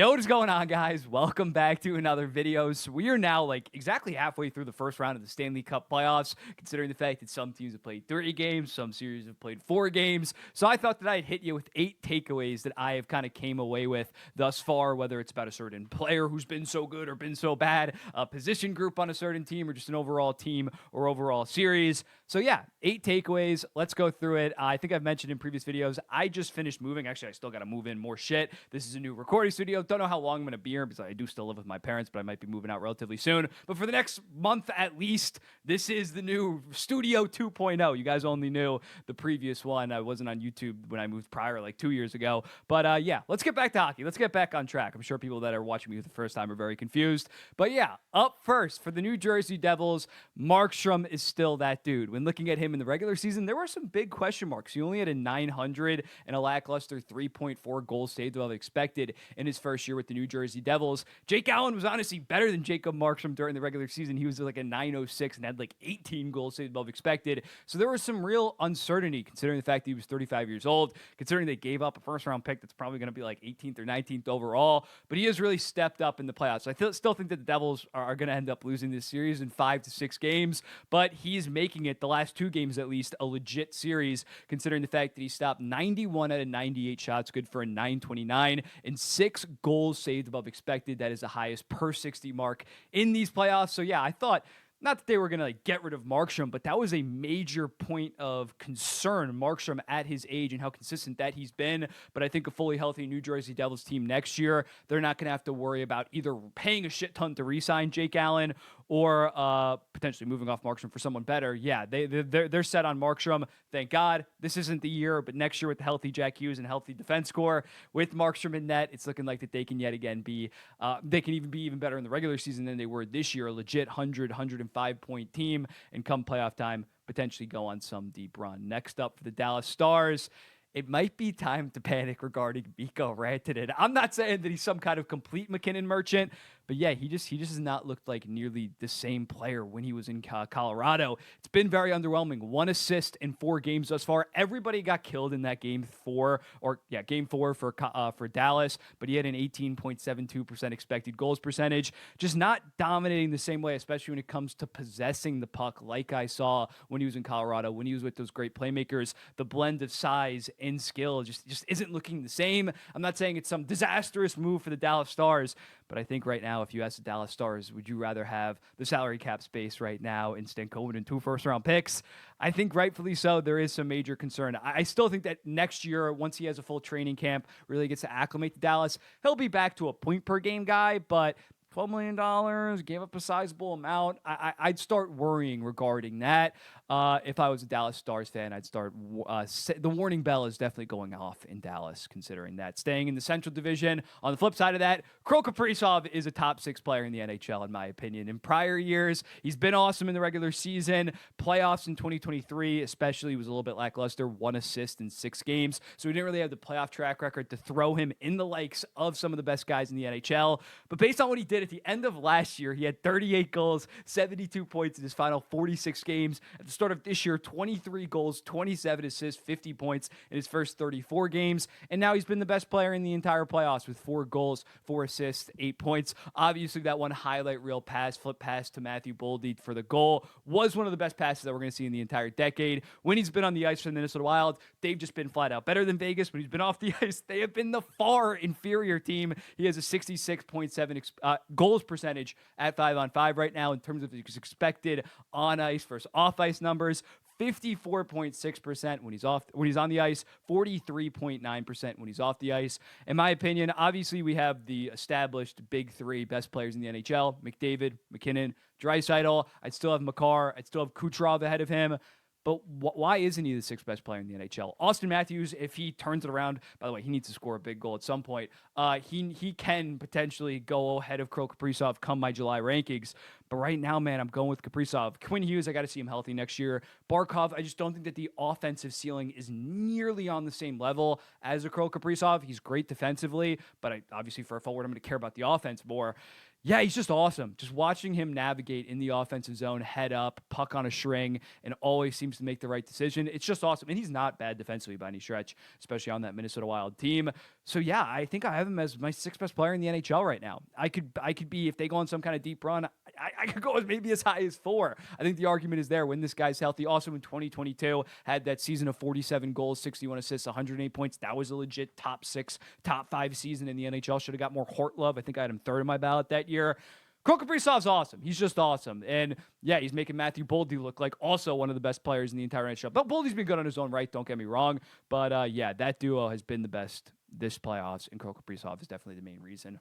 Yo, what is going on, guys? Welcome back to another video. So we are now like exactly halfway through the first round of the Stanley Cup playoffs, considering the fact that some teams have played 3 games, some series have played 4 games. So I thought that I'd hit you with 8 takeaways that I have kind of came away with thus far, whether it's about a certain player who's been so good or been so bad, a position group on a certain team, or just an overall team or overall series. So yeah, 8 takeaways. Let's go through it. I think I've mentioned in previous videos, I just finished moving. Actually, I still got to move in more shit. This is a new recording studio. Don't know how long I'm going to be here because I do still live with my parents, but I might be moving out relatively soon. But for the next month at least, this is the new Studio 2.0. You guys only knew the previous one. I wasn't on YouTube when I moved prior, like 2 years ago. But yeah, let's get back to hockey. Let's get back on track. I'm sure people that are watching me for the first time are very confused. But yeah, up first for the New Jersey Devils, Markstrom is still that dude. When looking at him in the regular season, there were some big question marks. He only had a 900 and a lackluster 3.4 goals saved above expected in his first year with the New Jersey Devils. Jake Allen was honestly better than Jacob Markstrom during the regular season. He was like a 906 and had like 18 goals saved above expected. So there was some real uncertainty considering the fact that he was 35 years old, considering they gave up a first round pick that's probably going to be like 18th or 19th overall. But he has really stepped up in the playoffs. I still think that the Devils are going to end up losing this series in 5 to 6 games, but he's making it the last 2 games at least a legit series considering the fact that he stopped 91 out of 98 shots, good for a 929 and 6 goals saved above expected. That is the highest per 60 mark in these playoffs. So yeah, I thought not that they were going to like get rid of Markstrom, but that was a major point of concern. Markstrom at his age and how consistent that he's been. But I think a fully healthy New Jersey Devils team next year, they're not going to have to worry about either paying a shit ton to re-sign Jake Allen or potentially moving off Markstrom for someone better. Yeah, they're set on Markstrom. Thank God. This isn't the year, but next year with the healthy Jack Hughes and healthy defense core with Markstrom in net, it's looking like that they can yet again be, they can even be even better in the regular season than they were this year. A legit 105-point team, and come playoff time, potentially go on some deep run. Next up for the Dallas Stars, it might be time to panic regarding Mikko Rantanen. I'm not saying that he's some kind of complete McKinnon merchant, but yeah, he just has not looked like nearly the same player when he was in Colorado. It's been very underwhelming. 1 assist in 4 games thus far. Everybody got killed in that game 4, game 4 for Dallas, but he had an 18.72% expected goals percentage. Just not dominating the same way, especially when it comes to possessing the puck, like I saw when he was in Colorado, when he was with those great playmakers. The blend of size and skill just isn't looking the same. I'm not saying it's some disastrous move for the Dallas Stars, but I think right now, if you ask the Dallas Stars, would you rather have the salary cap space right now in Stankoven and 2 first-round picks? I think rightfully so. There is some major concern. I still think that next year, once he has a full training camp, really gets to acclimate to Dallas, he'll be back to a point-per-game guy, but $12 million, gave up a sizable amount. I'd start worrying regarding that. If I was a Dallas Stars fan, I'd start. The warning bell is definitely going off in Dallas, considering that. Staying in the Central Division. On the flip side of that, Kirill Kaprizov is a top 6 player in the NHL, in my opinion. In prior years, he's been awesome in the regular season. Playoffs in 2023, especially, was a little bit lackluster. 1 assist in 6 games. So we didn't really have the playoff track record to throw him in the likes of some of the best guys in the NHL. But based on what he did at the end of last year, he had 38 goals, 72 points in his final 46 games. At the start of this year, 23 goals, 27 assists, 50 points in his first 34 games. And now he's been the best player in the entire playoffs with 4 goals, 4 assists, 8 points. Obviously, that one highlight reel pass, flip pass to Matthew Boldy for the goal was one of the best passes that we're going to see in the entire decade. When he's been on the ice for the Minnesota Wild, they've just been flat out better than Vegas. When he's been off the ice, they have been the far inferior team. He has a 66.7 goals percentage at 5-on-5 right now in terms of his expected on ice versus off ice numbers. 54.6% when he's on the ice, 43.9% when he's off the ice. In my opinion, obviously we have the established big 3 best players in the NHL: McDavid, McKinnon, Draisaitl. I'd still have Makar. I'd still have Kucherov ahead of him. But why isn't he the 6th best player in the NHL? Austin Matthews, if he turns it around, by the way, he needs to score a big goal at some point. He can potentially go ahead of Kirill Kaprizov come my July rankings. But right now, man, I'm going with Kaprizov. Quinn Hughes, I got to see him healthy next year. Barkov, I just don't think that the offensive ceiling is nearly on the same level as a Kirill Kaprizov. He's great defensively, but obviously for a forward, I'm going to care about the offense more. Yeah, he's just awesome. Just watching him navigate in the offensive zone, head up, puck on a string, and always seems to make the right decision. It's just awesome. And he's not bad defensively by any stretch, especially on that Minnesota Wild team. So yeah, I think I have him as my sixth best player in the NHL right now. I could be, if they go on some kind of deep run, I could go maybe as high as 4. I think the argument is there when this guy's healthy. Also in 2022, had that season of 47 goals, 61 assists, 108 points. That was a legit top 6, top 5 season in the NHL. Should have got more Hort love. I think I had him third in my ballot that year. Kirill Kaprizov's awesome. He's just awesome. And yeah, he's making Matthew Boldy look like also one of the best players in the entire NHL. But Boldy's been good on his own right, don't get me wrong. But yeah, that duo has been the best this playoffs, and Kirill Kaprizov is definitely the main reason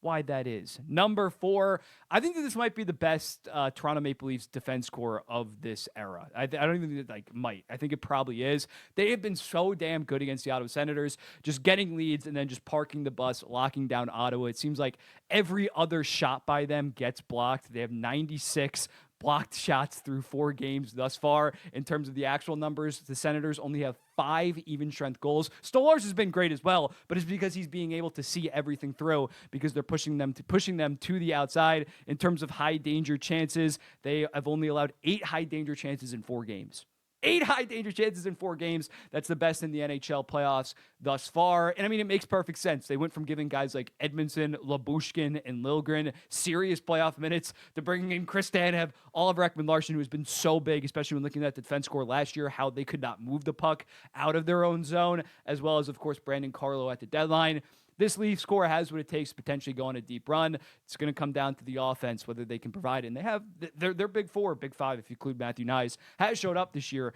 why that is. Number 4, I think that this might be the best Toronto Maple Leafs defense core of this era. I don't even think it might. I think it probably is. They have been so damn good against the Ottawa Senators, just getting leads and then just parking the bus, locking down Ottawa. It seems like every other shot by them gets blocked. They have 96 blocked shots through 4 games thus far. In terms of the actual numbers, the Senators only have 5 even strength goals. Stolarz has been great as well, but it's because he's being able to see everything through because they're pushing them to the outside. In terms of high danger chances, they have only allowed 8 high danger chances in 4 games. 8 high danger chances in 4 games. That's the best in the NHL playoffs thus far. And I mean, it makes perfect sense. They went from giving guys like Edmondson, Labushkin, and Liljegren serious playoff minutes to bringing in Chris Tanev, Oliver Ekman-Larsson, who has been so big, especially when looking at the defense score last year, how they could not move the puck out of their own zone, as well as, of course, Brandon Carlo at the deadline. This Leafs core has what it takes to potentially go on a deep run. It's going to come down to the offense, whether they can provide it. And they have their big 4, big 5, if you include Matthew Nyes, has showed up this year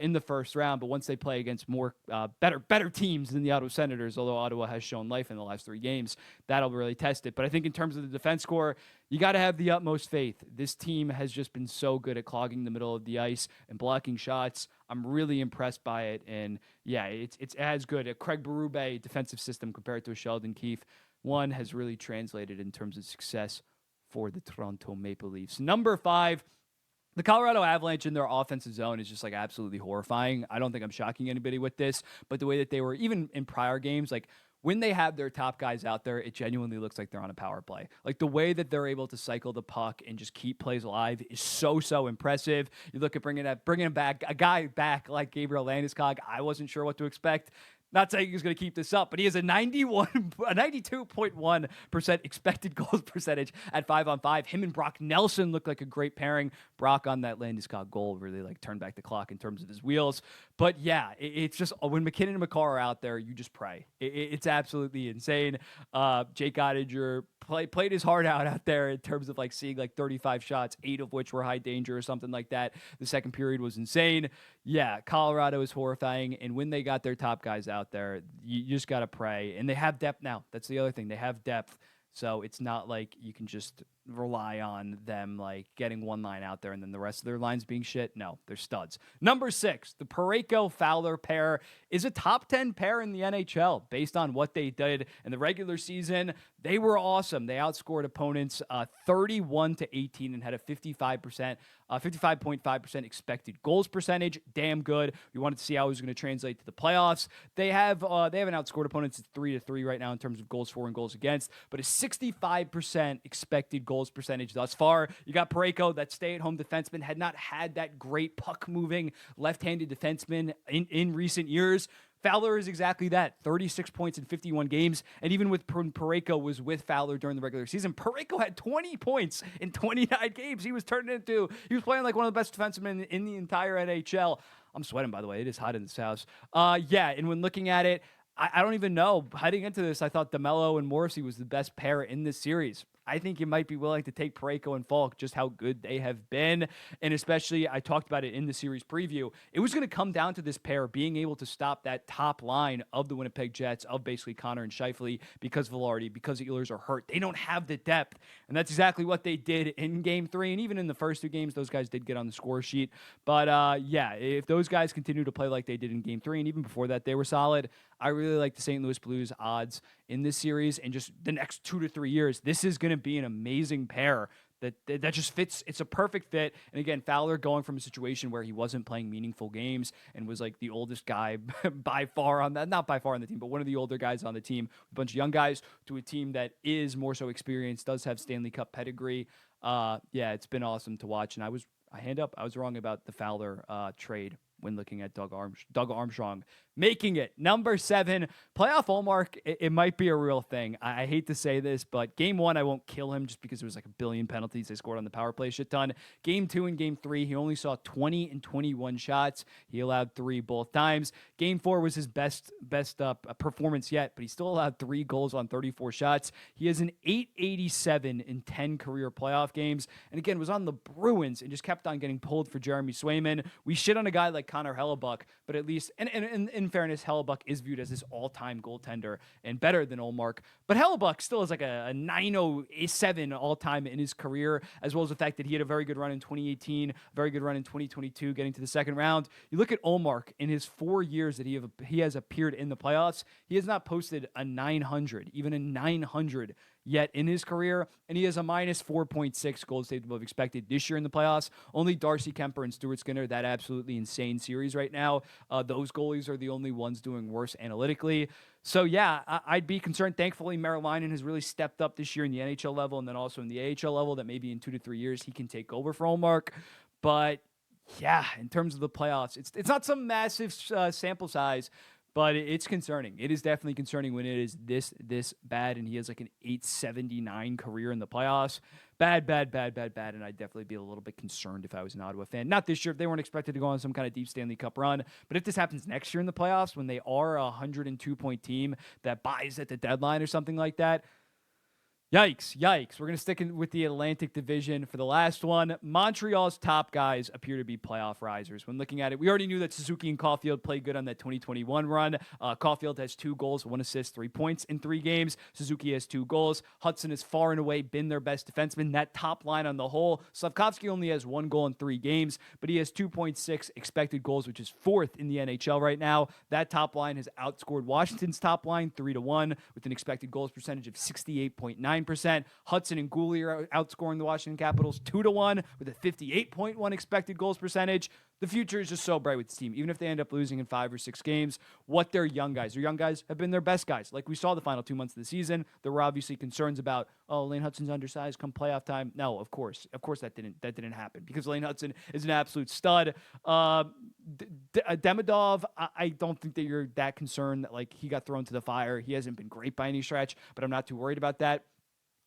in the first round. But once they play against more better teams than the Ottawa Senators, although Ottawa has shown life in the last 3 games, that'll really test it. But I think in terms of the defense core, you got to have the utmost faith. This team has just been so good at clogging the middle of the ice and blocking shots. I'm really impressed by it. And yeah, it's as good. A Craig Berube defensive system compared to a Sheldon Keefe, one has really translated in terms of success for the Toronto Maple Leafs. Number 5, the Colorado Avalanche in their offensive zone is just like absolutely horrifying. I don't think I'm shocking anybody with this, but the way that they were, even in prior games, like when they have their top guys out there, it genuinely looks like they're on a power play. Like the way that they're able to cycle the puck and just keep plays alive is so impressive. You look at bringing back a guy back like Gabriel Landeskog. I wasn't sure what to expect. Not saying he's going to keep this up, but he has a 92.1% expected goals percentage at 5-on-5. Him and Brock Nelson look like a great pairing. Brock on that Landeskog goal really like turned back the clock in terms of his wheels. But yeah, it's just when McKinnon and McCarr are out there, you just pray. It's absolutely insane. Jake Oettinger played his heart out there in terms of like seeing like 35 shots, 8 of which were high danger or something like that. The second period was insane. Yeah, Colorado is horrifying. And when they got their top guys out there, you just got to pray. And they have depth now. That's the other thing. They have depth. So it's not like you can just rely on them like getting one line out there and then the rest of their lines being shit. No, they're studs. Number 6, the Parayko Fowler pair is a top 10 pair in the NHL based on what they did in the regular season. They were awesome. They outscored opponents 31-18 and had a 55.5% expected goals percentage. Damn good. We wanted to see how it was going to translate to the playoffs. They haven't outscored opponents 3-3 right now in terms of goals for and goals against, but a 65% expected goals percentage thus far. You got Parayko, that stay-at-home defenseman, had not had that great puck-moving left-handed defenseman in recent years. Fowler is exactly that, 36 points in 51 games, and even with Parayko was with Fowler during the regular season, Parayko had 20 points in 29 games. He was playing like one of the best defensemen in the entire NHL. I'm sweating, by the way. It is hot in this house. Yeah, and when looking at it, I don't even know. Heading into this, I thought DeMello and Morrissey was the best pair in this series. I think you might be willing to take Parayko and Falk, just how good they have been. And especially, I talked about it in the series preview, it was going to come down to this pair being able to stop that top line of the Winnipeg Jets, of basically Connor and Scheifele, because Velarde, because the Oilers are hurt. They don't have the depth. And that's exactly what they did in Game 3. And even in the first 2 games, those guys did get on the score sheet. But yeah, if those guys continue to play like they did in Game 3, and even before that, they were solid, I really like the St. Louis Blues odds in this series. And just the next 2 to 3 years, this is going to be an amazing pair that just fits. It's a perfect fit. And again, Fowler going from a situation where he wasn't playing meaningful games and was like the oldest guy by far on that, not by far on the team, but one of the older guys on the team, a bunch of young guys, to a team that is more so experienced, does have Stanley Cup pedigree. Yeah, it's been awesome to watch. And I was wrong about the Fowler trade when looking at Doug Armstrong making it number 7 playoff Ullmark. It might be a real thing. I hate to say this, but game 1 I won't kill him just because it was like a billion penalties they scored on the power play shit ton. Game 2 and game 3 he only saw 20 and 21 shots. He allowed 3 both times. Game 4 was his best performance yet, but he still allowed 3 goals on 34 shots. He has an 887 in 10 career playoff games, and again was on the Bruins and just kept on getting pulled for Jeremy Swayman. We shit on a guy like Connor Hellebuck, but at least, and in fairness, Hellebuck is viewed as this all-time goaltender and better than Ullmark. But Hellebuck still is like a 907 all-time in his career, as well as the fact that he had a very good run in 2018, a very good run in 2022, getting to the second round. You look at Ullmark in his 4 years that he has appeared in the playoffs, he has not posted a 900, even a 900 yet in his career, and he has a minus 4.6 goals saved above expected this year in the playoffs. Only Darcy Kemper and Stuart Skinner, that absolutely insane series right now. Those goalies are the only ones doing worse analytically. So yeah, I'd be concerned. Thankfully, Merrill-Linen has really stepped up this year in the NHL level and then also in the AHL level, that maybe in 2 to 3 years he can take over for Ullmark. But yeah, in terms of the playoffs, it's not some massive sample size, but it's concerning. It is definitely concerning when it is this bad, and he has like an 879 career in the playoffs. Bad, and I'd definitely be a little bit concerned if I was an Ottawa fan. Not this year, if they weren't expected to go on some kind of deep Stanley Cup run, but if this happens next year in the playoffs, when they are a 102-point team that buys at the deadline or something like that, yikes. We're going to stick with the Atlantic Division for the last one. Montreal's top guys appear to be playoff risers. When looking at it, we already knew that Suzuki and Caulfield played good on that 2021 run. Caulfield has 2 goals, 1 assist, 3 points in 3 games. Suzuki has 2 goals. Hudson has far and away been their best defenseman. That top line on the whole, Slavkovsky only has 1 goal in 3 games, but he has 2.6 expected goals, which is 4th in the NHL right now. That top line has outscored Washington's top line 3-1 with an expected goals percentage of 68.9%. Hudson and Gouley are outscoring the Washington Capitals 2-1 with a 58.1 expected goals percentage. The future is just so bright with this team. Even if they end up losing in 5 or 6 games, their young guys have been their best guys. Like we saw the final 2 months of the season, there were obviously concerns about, Lane Hudson's undersized come playoff time. No, of course that didn't happen, because Lane Hudson is an absolute stud. Demidov, I don't think that you're that concerned that like he got thrown to the fire. He hasn't been great by any stretch, but I'm not too worried about that.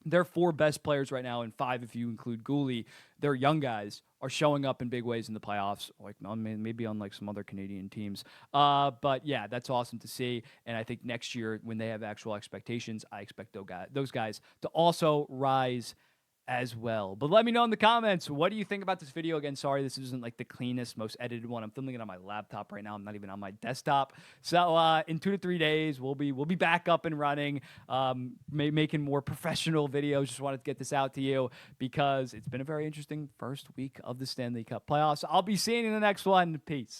Their 4 best players right now, and 5 if you include Gouley, their young guys are showing up in big ways in the playoffs, like maybe on like some other Canadian teams. But yeah, that's awesome to see. And I think next year, when they have actual expectations, I expect those guys to also rise as well. But let me know in the comments, what do you think about this video? Again, sorry, this isn't like the cleanest, most edited one. I'm filming it on my laptop right now. I'm not even on my desktop. So in 2 to 3 days, we'll be back up and running, making more professional videos. Just wanted to get this out to you because it's been a very interesting first week of the Stanley Cup playoffs. I'll be seeing you in the next one. Peace.